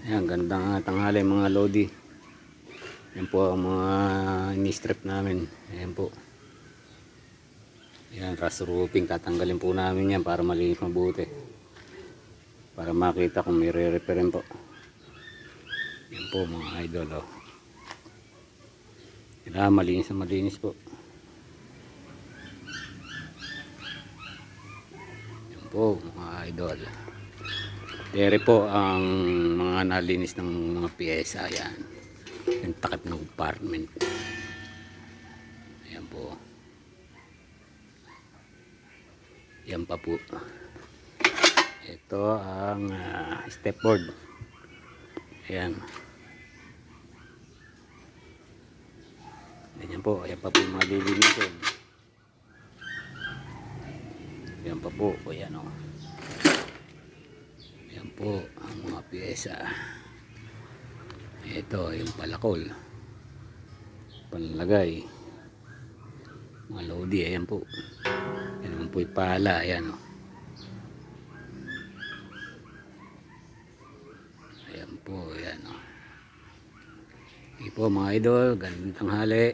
Ayan, gandang tanghali mga lodi. Yan po ang mga ini-strip namin. Ayan po. Ayan, rust roofing. Tatanggalin po namin yan para malinis mabuti. Para makita kung may re-referent po. Yan po mga idol. Oh. Kailangan malinis na malinis po. Yan po mga idol. Dere po ang mga nalinis ng mga piyesa. Ayan. Yung takip ng apartment. Ayan po. Yan pa po. Ito ang stepboard. Ayan. Ayan po. Ayan pa po yung mga lilinisin. Ayan pa po. Ayan o. Ayan po ang mga pyesa. Ito yung palakol. Panlagay. Mga lodi. Ayan po. Ayan naman po yung pala. Ayan o. Ayan po. Ayan o. Hindi po mga idol. Ganun tanghali.